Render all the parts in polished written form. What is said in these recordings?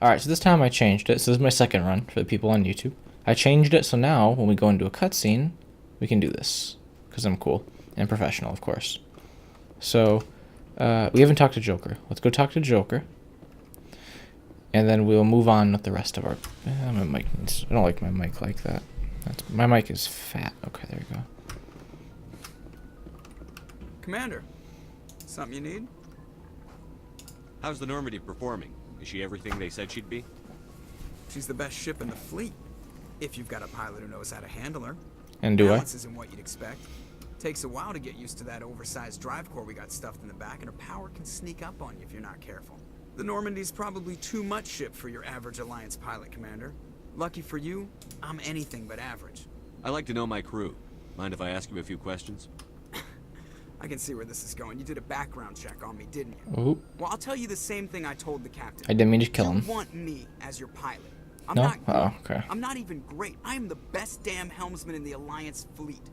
Alright, so this time I changed it. So this is my second run for the people on YouTube. I changed it so now when we go into a cutscene, we can do this. Because I'm cool. And professional, of course. So, we haven't talked to Joker. Let's go talk to Joker. And then we'll move on with the rest of our... my mic needs... I don't like my mic like that. My mic is fat. Okay, there you go. Commander, something you need? How's the Normandy performing? Is she everything they said she'd be? She's the best ship in the fleet. If you've got a pilot who knows how to handle her. And do I? Balance isn't what you'd expect. Takes a while to get used to that oversized drive core we got stuffed in the back, and her power can sneak up on you if you're not careful. The Normandy's probably too much ship for your average Alliance pilot, Commander. Lucky for you, I'm anything but average. I like to know my crew. Mind if I ask you a few questions? I can see where this is going. You did a background check on me, didn't you? Ooh. Well, I'll tell you the same thing I told the captain. I didn't mean to kill him. You want me as your pilot. I'm No? not good. Oh, okay. I'm not even great. I am the best damn helmsman in the Alliance fleet.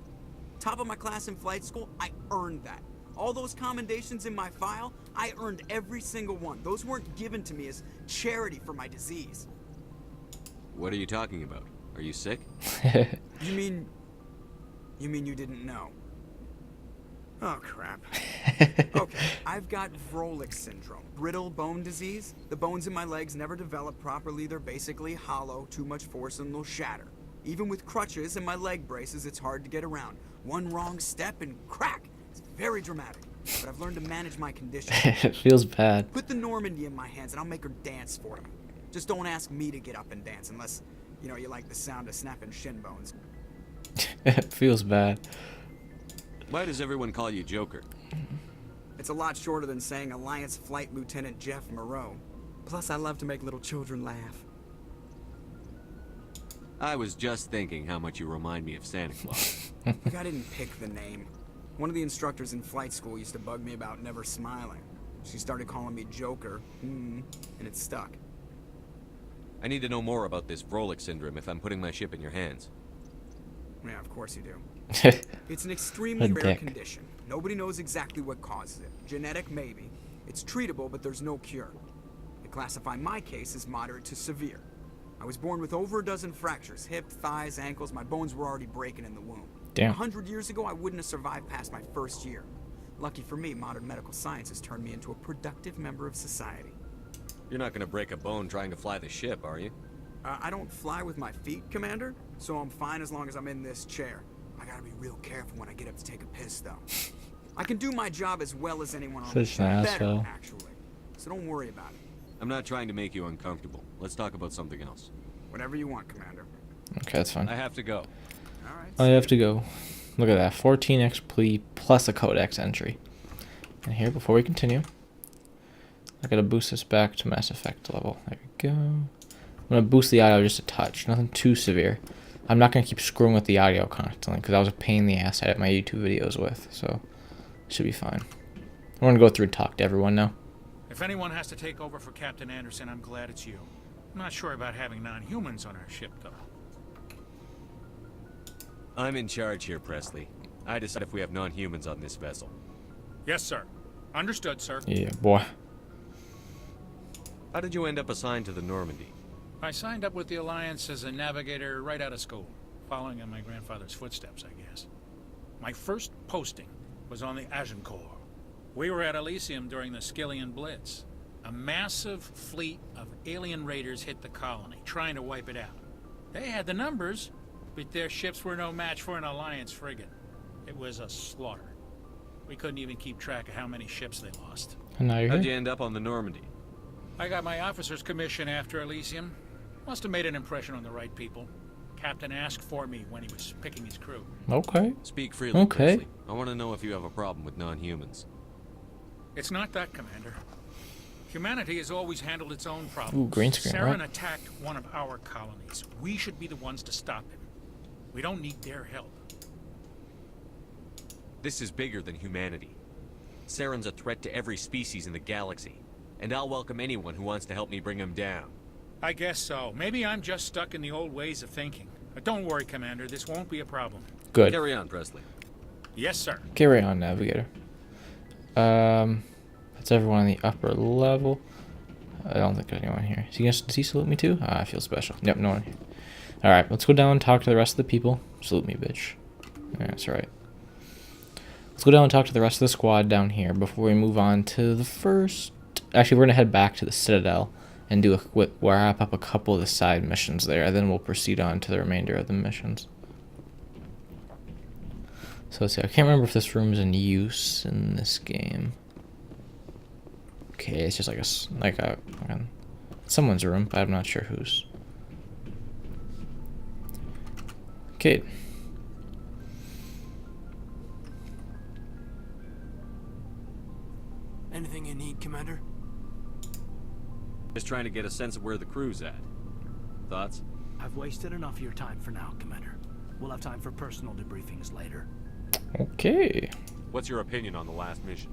Top of my class in flight school, I earned that. All those commendations in my file, I earned every single one. Those weren't given to me as charity for my disease. What are you talking about? Are you sick? You mean you didn't know? Oh, crap. Okay, I've got Vrolik syndrome, brittle bone disease. The bones in my legs never develop properly. They're basically hollow, too much force and they'll shatter. Even with crutches and my leg braces, it's hard to get around. One wrong step and crack. It's very dramatic, but I've learned to manage my condition. It feels bad. Put the Normandy in my hands and I'll make her dance for you. Just don't ask me to get up and dance unless, you know, you like the sound of snapping shin bones. It feels bad. Why does everyone call you Joker? It's a lot shorter than saying Alliance Flight Lieutenant Jeff Moreau. Plus, I love to make little children laugh. I was just thinking how much you remind me of Santa Claus. Look, I didn't pick the name. One of the instructors in flight school used to bug me about never smiling. She started calling me Joker, and it stuck. I need to know more about this Vrolik syndrome if I'm putting my ship in your hands. Yeah, of course you do. A It's an extremely rare dick. condition. Nobody knows exactly what causes it. Genetic, maybe. It's treatable, but there's no cure. They classify my case as moderate to severe. I was born with over a dozen fractures. Hip, thighs, ankles. My bones were already breaking in the womb. Damn. 100 years ago, I wouldn't have survived past my first year. Lucky for me, modern medical science has turned me into a productive member of society. You're not gonna break a bone trying to fly the ship, are you? I don't fly with my feet, Commander, so I'm fine as long as I'm in this chair. I gotta be real careful when I get up to take a piss, though. I can do my job as well as anyone on the Such ship. an Better, asshole. actually. So don't worry about it. I'm not trying to make you uncomfortable. Let's talk about something else. Whatever you want, Commander. Okay, that's fine. I have to go. All right. I have to go. Look at that. 14 XP plus a codex entry. And here, before we continue, I gotta boost this back to Mass Effect level. There we go. I'm gonna boost the audio just a touch. Nothing too severe. I'm not gonna keep screwing with the audio constantly because that was a pain in the ass to edit my YouTube videos with. So, should be fine. I'm gonna go through and talk to everyone now. If anyone has to take over for Captain Anderson, I'm glad it's you. I'm not sure about having non-humans on our ship, though. I'm in charge here, Presley. I decide if we have non-humans on this vessel. Yes, sir. Understood, sir. Yeah, boy. How did you end up assigned to the Normandy? I signed up with the Alliance as a navigator right out of school, following in my grandfather's footsteps, I guess. My first posting was on the Agincourt. We were at Elysium during the Skillian Blitz. A massive fleet of alien raiders hit the colony, trying to wipe it out. They had the numbers, but their ships were no match for an Alliance frigate. It was a slaughter. We couldn't even keep track of how many ships they lost. And now you're How'd here. you end up on the Normandy? I got my officer's commission after Elysium. Must have made an impression on the right people. Captain asked for me when he was picking his crew. Okay. Speak freely, Okay. Presley. I want to know if you have a problem with non-humans. It's not that, Commander. Humanity has always handled its own problems. Ooh, green screen, Saren right? attacked one of our colonies. We should be the ones to stop him. We don't need their help. This is bigger than humanity. Saren's a threat to every species in the galaxy, and I'll welcome anyone who wants to help me bring him down. I guess so. Maybe I'm just stuck in the old ways of thinking. But don't worry, Commander. This won't be a problem. Good. Carry on, Presley. Yes, sir. Carry on, Navigator. That's everyone on the upper level. I don't think there's anyone here. Does he salute me too? Ah, I feel special. Yep, no one here. Alright, let's go down and talk to the rest of the people. Salute me, bitch. Yeah, that's alright. Let's go down and talk to the rest of the squad down here before we move on to the first... Actually, we're going to head back to the Citadel and do wrap up a couple of the side missions there, and then we'll proceed on to the remainder of the missions. So let's see, I can't remember if this room's in use in this game. Okay, it's just like someone's room, but I'm not sure whose. Okay. Anything you need, Commander? Just trying to get a sense of where the crew's at. Thoughts? I've wasted enough of your time for now, Commander. We'll have time for personal debriefings later. Okay. What's your opinion on the last mission?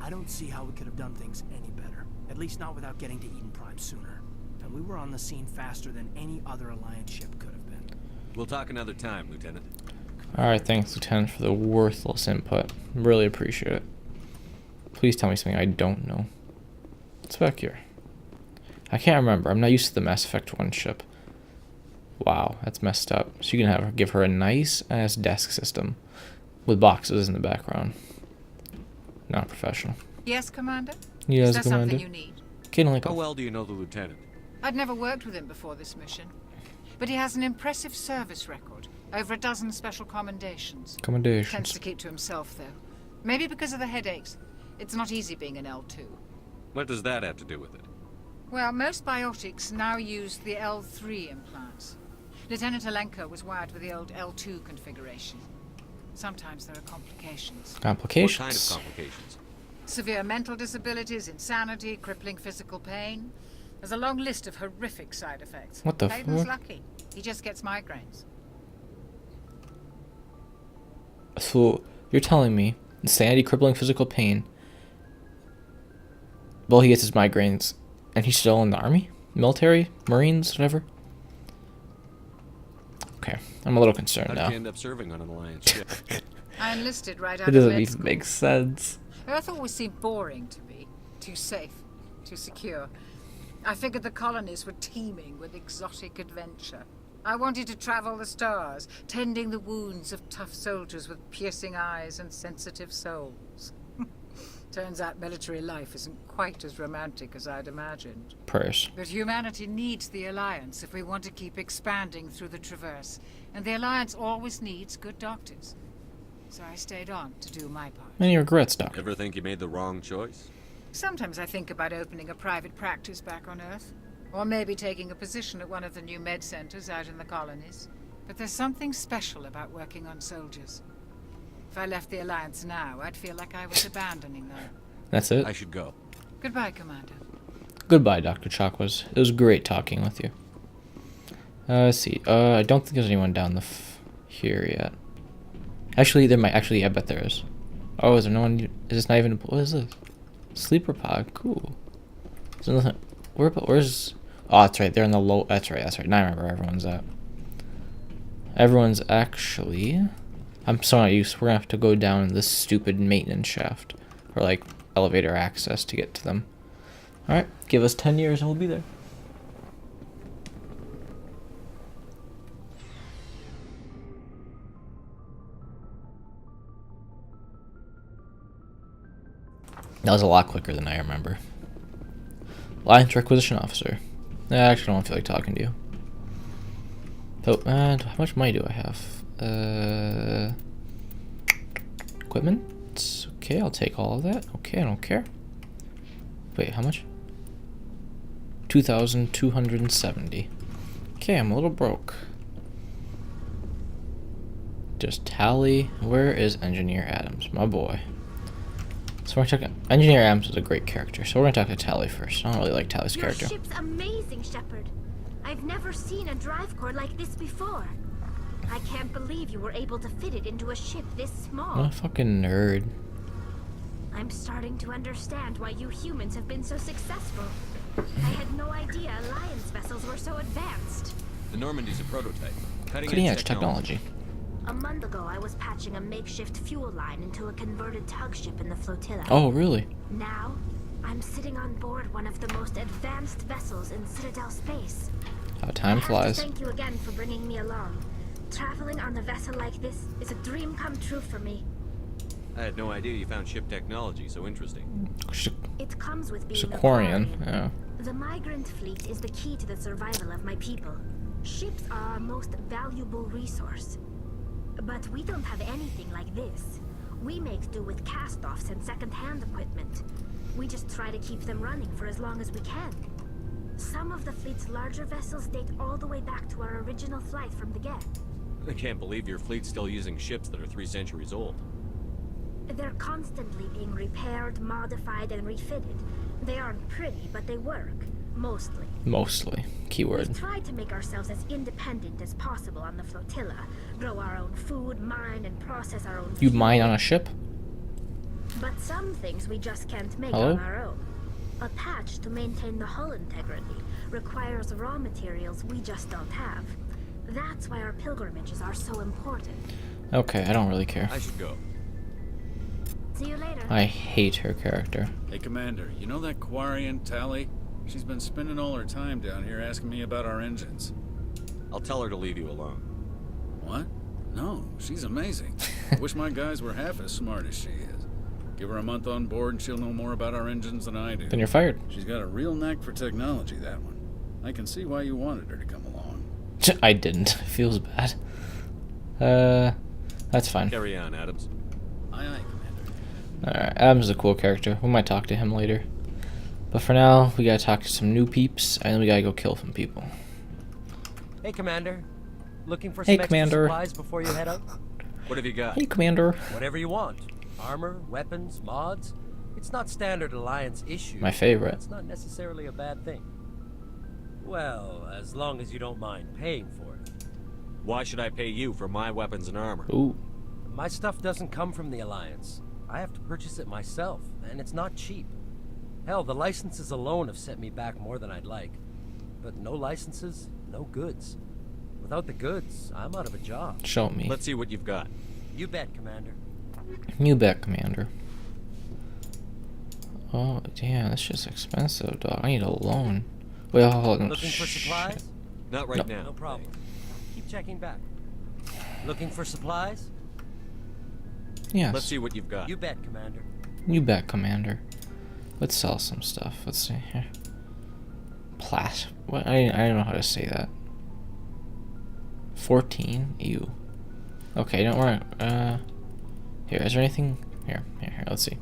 I don't see how we could have done things any better. At least not without getting to Eden Prime sooner. And we were on the scene faster than any other Alliance ship could have been. We'll talk another time, Lieutenant. Alright, thanks, Lieutenant, for the worthless input. Really appreciate it. Please tell me something I don't know. What's back here? I can't remember. I'm not used to the Mass Effect 1 ship. Wow, that's messed up. So you can give her a nice-ass desk system with boxes in the background. Not professional. Yes, Commander? Yes, Is there Commander. something you need? How well do you know the Lieutenant? I'd never worked with him before this mission. But he has an impressive service record. Over a dozen special commendations. Tends to keep to himself, though. Maybe because of the headaches. It's not easy being an L2. What does that have to do with it? Well, most biotics now use the L3 implants. Lieutenant Alenko was wired with the old L2 configuration. Sometimes there are complications. Complications? What kind of complications? Severe mental disabilities, insanity, crippling physical pain. There's a long list of horrific side effects. What the Hayden's fuck? lucky. He just gets migraines. So, you're telling me insanity, crippling physical pain, well, he gets his migraines, and he's still in the army? Military? Marines? Whatever? Okay, I'm a little concerned How now. did you end up serving on an Alliance ship? I enlisted right out It of doesn't med even school. make sense. Earth always seemed boring to me. Too safe. Too secure. I figured the colonies were teeming with exotic adventure. I wanted to travel the stars, tending the wounds of tough soldiers with piercing eyes and sensitive souls. Turns out military life isn't quite as romantic as I'd imagined. Prayers. But humanity needs the Alliance if we want to keep expanding through the Traverse. And the Alliance always needs good doctors. So I stayed on to do my part. Any regrets, Doc? Ever think you made the wrong choice? Sometimes I think about opening a private practice back on Earth. Or maybe taking a position at one of the new med centers out in the colonies. But there's something special about working on soldiers. If I left the Alliance now, I'd feel like I was abandoning them. That's it? I should go. Goodbye, Commander. Goodbye, Dr. Chakwas. It was great talking with you. Let's see. I don't think there's anyone down here yet. Actually, there might. Actually, I bet there is. Oh, is there no one? Is this not even? What is this? Sleeper pod. Cool. Is there nothing? Where's? Oh, that's right. They're in the low. That's right. That's right. Now I remember where everyone's at. Everyone's actually. I'm so not used. We're gonna have to go down this stupid maintenance shaft, or like elevator access to get to them. All right. Give us 10 years and we'll be there. That was a lot quicker than I remember. Alliance Requisition Officer. I actually don't feel like talking to you. So, how much money do I have? Equipment? Okay, I'll take all of that. Okay, I don't care. Wait, how much? 2,270. Okay, I'm a little broke. Just Tally. Where is Engineer Adams? My boy. So we're gonna talk. Engineer Adams is a great character, so we're gonna talk to Tally first. I don't really like Tally's character. Your ship's amazing, Shepard. I've never seen a drive core like this before. I can't believe you were able to fit it into a ship this small. I'm a fucking nerd. I'm starting to understand why you humans have been so successful. I had no idea Alliance vessels were so advanced. The Normandy's a prototype. Cutting edge technology. A month ago, I was patching a makeshift fuel line into a converted tug ship in the flotilla. Oh, really? Now, I'm sitting on board one of the most advanced vessels in Citadel space. How time I have flies. to thank you again for bringing me along. Traveling on a vessel like this is a dream come true for me. I had no idea you found ship technology so interesting. It comes with being Sequarian, a Quarian. yeah. The migrant fleet is the key to the survival of my people. Ships are our most valuable resource. But we don't have anything like this. We make do with cast-offs and second-hand equipment. We just try to keep them running for as long as we can. Some of the fleet's larger vessels date all the way back to our original flight from the get. I can't believe your fleet's still using ships that are 3 centuries old. They're constantly being repaired, modified, and refitted. They aren't pretty, but they work. Mostly. Mostly. Keyword. We've tried to make ourselves as independent as possible on the flotilla. Grow our own food, mine, and process our own You fuel. mine on a ship? But some things we just can't make Hello? on our own. A patch to maintain the hull integrity requires raw materials we just don't have. That's why our pilgrimages are so important. Okay, I don't really care. I should go. See you later. I hate her character. Hey, Commander, you know that Quarian, Tally? She's been spending all her time down here asking me about our engines. I'll tell her to leave you alone. What? No, she's amazing. I wish my guys were half as smart as she is. Give her a month on board and she'll know more about our engines than I do. Then you're fired. She's got a real knack for technology, that one. I can see why you wanted her to come along. I didn't. It feels bad. That's fine. Carry on, Adams. Aye, aye, Commander. Alright, Adam's a cool character. We might talk to him later. But for now, we gotta talk to some new peeps, and then we gotta go kill some people. Hey, Commander. Looking for Hey, some extra Commander. supplies before you head out? What have you got? Hey, Commander. Whatever you want. Armor, weapons, mods. It's not standard Alliance issue. My favorite. It's not necessarily a bad thing. Well, as long as you don't mind paying for it. Why should I pay you for my weapons and armor? Ooh. My stuff doesn't come from the Alliance. I have to purchase it myself, and it's not cheap. Hell, the licenses alone have set me back more than I'd like. But no licenses, no goods. Without the goods, I'm out of a job. Show me. Let's see what you've got. You bet, Commander. You bet, Commander. Oh, damn, that's just expensive, dog. I need a loan. Wait, hold on. Looking for supplies? Not right No. now. No problem. Keep checking back. Looking for supplies? Yes. Let's see what you've got. You bet, Commander. You bet, Commander. Let's sell some stuff. Let's see here. What? I don't know how to say that. 14? Ew. Okay, don't worry. Here, is there anything? Here, let's see.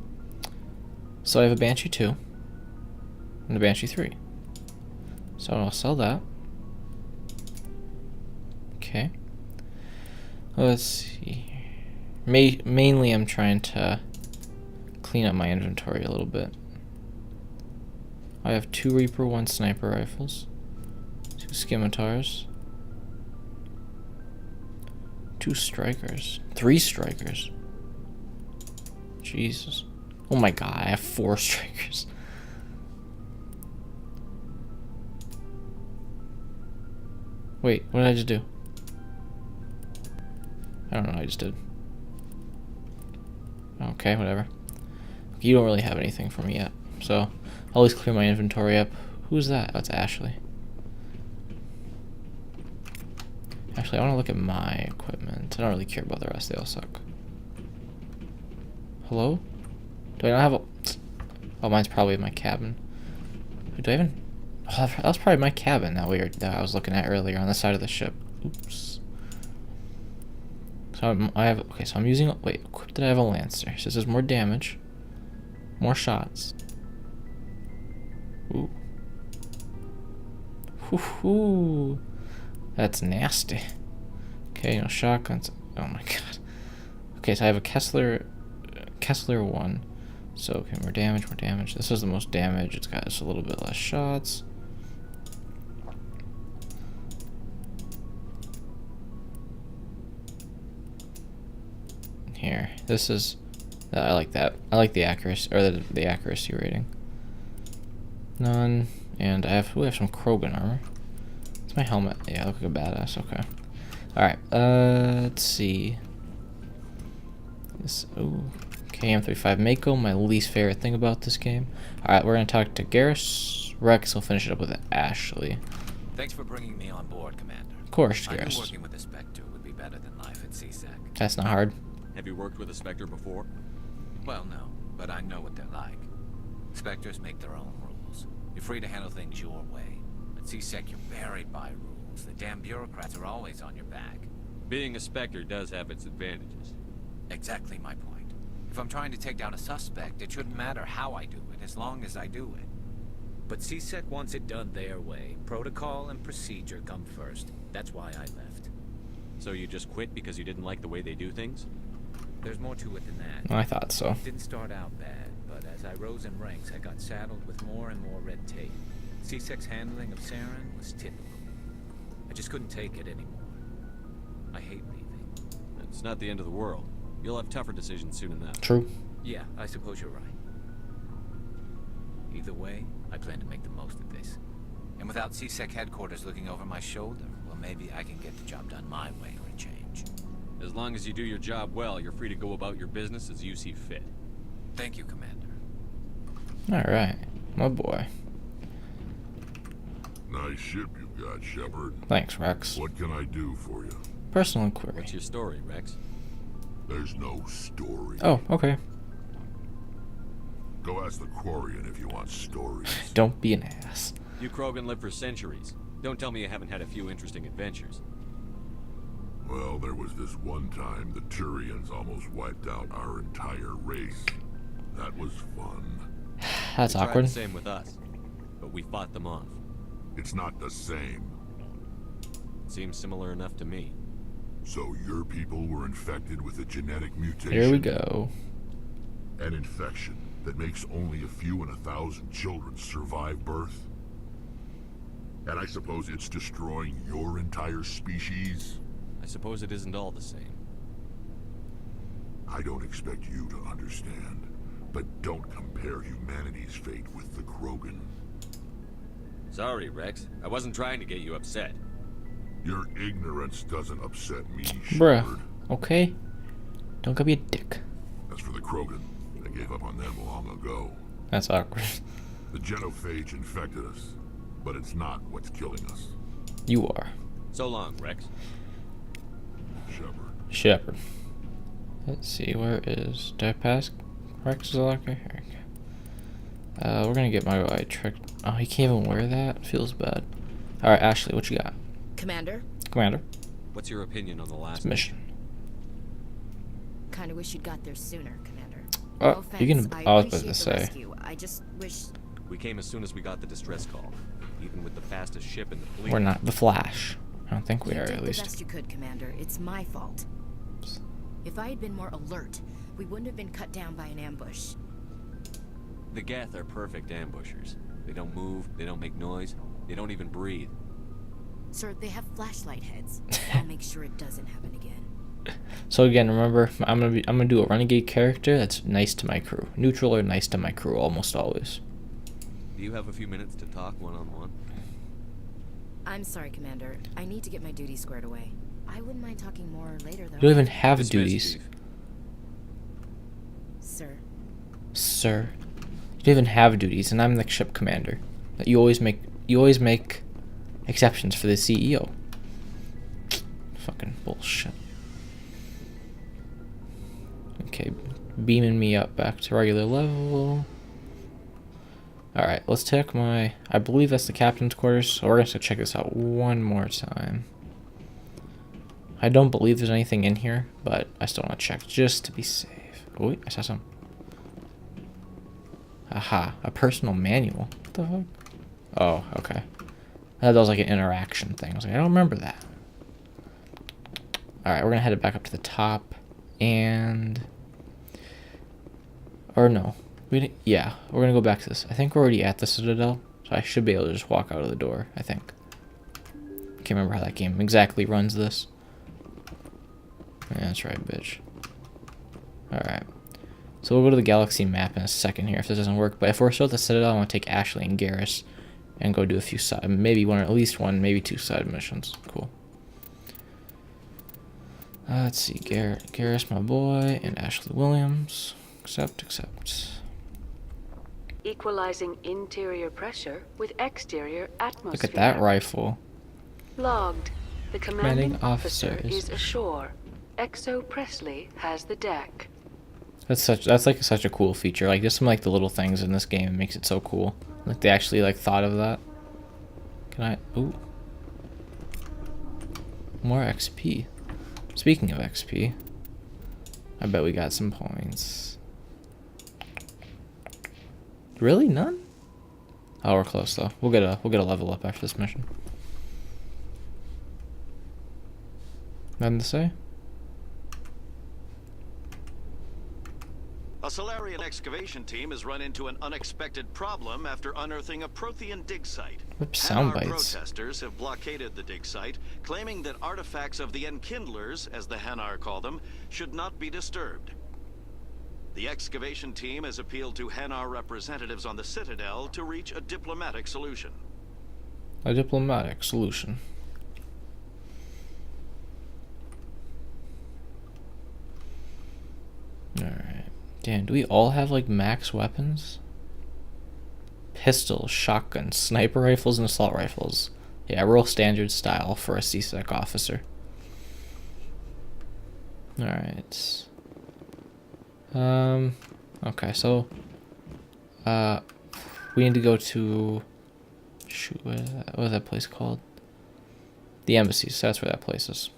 So I have a Banshee 2. And a Banshee 3. So I'll sell that. Okay. Let's see. Mainly I'm trying to clean up my inventory a little bit. I have 2 Reaper 1 sniper rifles, 2 scimitars, 2 strikers, 3 strikers. Jesus. Oh my god, I have 4 strikers. Wait, what did I just do? I don't know what I just did. Okay, whatever. You don't really have anything for me yet, so I'll always clear my inventory up. Who's that? Oh, it's Ashley. Actually, I want to look at my equipment. I don't really care about the rest. They all suck. Hello? Do I not have a... Oh, mine's probably in my cabin. Do I even... Oh, that was probably my cabin that I was looking at earlier on the side of the ship. Oops. So I'm using... Wait, equipped that I have a Lancer. So this is more damage. More shots. Ooh. Whoo-hoo. That's nasty. Okay, no shotguns. Oh my god. Okay, so I have a Kessler 1. So, okay, more damage. This is the most damage. It's got just a little bit less shots. Here, this is... I like that. I like the accuracy, or the accuracy rating. None. And we have some Krogan armor. It's my helmet. Yeah, I look like a badass. Okay. Alright, let's see. This, ooh, KM35 Mako, my least favorite thing about this game. Alright, we're going to talk to Garrus. Rex will finish it up with Ashley. Thanks for bringing me on board, Commander. Of course, I knew Garrus. working with a Spectre would be better than life at CSEC. That's not hard. Have you worked with a Spectre before? Well, no, but I know what they're like. Spectres make their own rules. You're free to handle things your way. At CSEC, you're buried by rules. The damn bureaucrats are always on your back. Being a Spectre does have its advantages. Exactly my point. If I'm trying to take down a suspect, it shouldn't matter how I do it, as long as I do it. But CSEC wants it done their way. Protocol and procedure come first. That's why I left. So you just quit because you didn't like the way they do things? There's more to it than that. I thought so. It didn't start out bad, but as I rose in ranks, I got saddled with more and more red tape. CSEC's handling of Saren was typical. I just couldn't take it anymore. I hate leaving. It's not the end of the world. You'll have tougher decisions soon enough. True. Yeah, I suppose you're right. Either way, I plan to make the most of this. And without CSEC headquarters looking over my shoulder, well, maybe I can get the job done my way for a change. As long as you do your job well, you're free to go about your business as you see fit. Thank you, Commander. Alright. My boy. Nice ship you've got, Shepard. Thanks, Rex. What can I do for you? Personal inquiry. What's your story, Rex? There's no story. Oh, okay. Go ask the Quarian if you want stories. Don't be an ass. You Krogan live for centuries. Don't tell me you haven't had a few interesting adventures. Well, there was this one time the Turians almost wiped out our entire race. That was fun. That's They tried awkward. the same with us, but we fought them off. It's not the same. Seems similar enough to me. So your people were infected with a genetic mutation. Here we go. An infection that makes only a few in 1,000 children survive birth. And I suppose it's destroying your entire species? I suppose it isn't all the same. I don't expect you to understand, but don't compare humanity's fate with the Krogan. Sorry, Rex. I wasn't trying to get you upset. Your ignorance doesn't upset me, Bruh. Shepard. Okay? Don't go be a dick. As for the Krogan, I gave up on them long ago. That's awkward. The genophage infected us, but it's not what's killing us. You are. So long, Rex. Shepard. Shepard. Let's see, where is... Did I pass Rex's locker? Here we go. We're gonna get my guy tricked. Oh, he can't even wear that? Feels bad. Alright, Ashley, what you got? Commander? Commander. What's your opinion on the last Mission. Kinda wish you'd got there sooner, Commander. Oh, No offense, you can... I I was about appreciate to the say. rescue. I just wish... We came as soon as we got the distress call. Even with the fastest ship in the fleet. We're not the Flash. I don't think we You are, did at the least. best you could, Commander. It's my fault. If I had been more alert, we wouldn't have been cut down by an ambush. The Geth are perfect ambushers. They don't move, they don't make noise, they don't even breathe. Sir, they have flashlight heads. I'll make sure it doesn't happen again. So again, remember, I'm gonna do a renegade character that's nice to my crew. Neutral or nice to my crew, almost always. Do you have a few minutes to talk one-on-one? I'm sorry, Commander. I need to get my duties squared away. I wouldn't mind talking more later, though. You don't even have Dismissed, duties. Chief. Sir. Sir. You don't even have duties, and I'm the ship commander. That you always make exceptions for the CEO. Fucking bullshit. Okay, beaming me up back to regular level. Alright, let's take my... I believe that's the captain's quarters, so we're going to check this out one more time. I don't believe there's anything in here, but I still want to check just to be safe. Oh, wait, I saw some. Aha, a personal manual. What the fuck? Oh, okay. I thought that was like an interaction thing. I was like, I don't remember that. Alright, we're going to head it back up to the top. And... Or no. Yeah, we're going to go back to this. I think we're already at the Citadel. So I should be able to just walk out of the door, I think. Can't remember how that game exactly runs this. Yeah, that's right, bitch. Alright. So we'll go to the galaxy map in a second here if this doesn't work. But if we're still at the Citadel, I want to take Ashley and Garrus and go do a few side, maybe one, at least one, maybe two side missions. Cool. Let's see, Garrus, my boy, and Ashley Williams. Accept. Equalizing interior pressure with exterior atmosphere. Look at that rifle. Logged. The commanding officer is ashore. Exo Presley has the deck. That's like such a cool feature. Like, just some like the little things in this game makes it so cool. Like they actually like thought of that. Can I? Ooh. More XP. Speaking of XP, I bet we got some points. Really? None? Oh, we're close though. We'll get a level up after this mission. Nothing to say? A Solarian excavation team has run into an unexpected problem after unearthing a Prothean dig site. Oops, sound Hanar bites. protesters have blockaded the dig site, claiming that artifacts of the Enkindlers, as the Hanar call them, should not be disturbed. The excavation team has appealed to Hanar representatives on the Citadel to reach a diplomatic solution. A diplomatic solution. Alright. Damn, do we all have like max weapons? Pistols, shotguns, sniper rifles, and assault rifles. Yeah, real standard style for a CSEC officer. Alright. Okay, so we need to go to shoot, what is that place called? The embassy, so that's where that place is.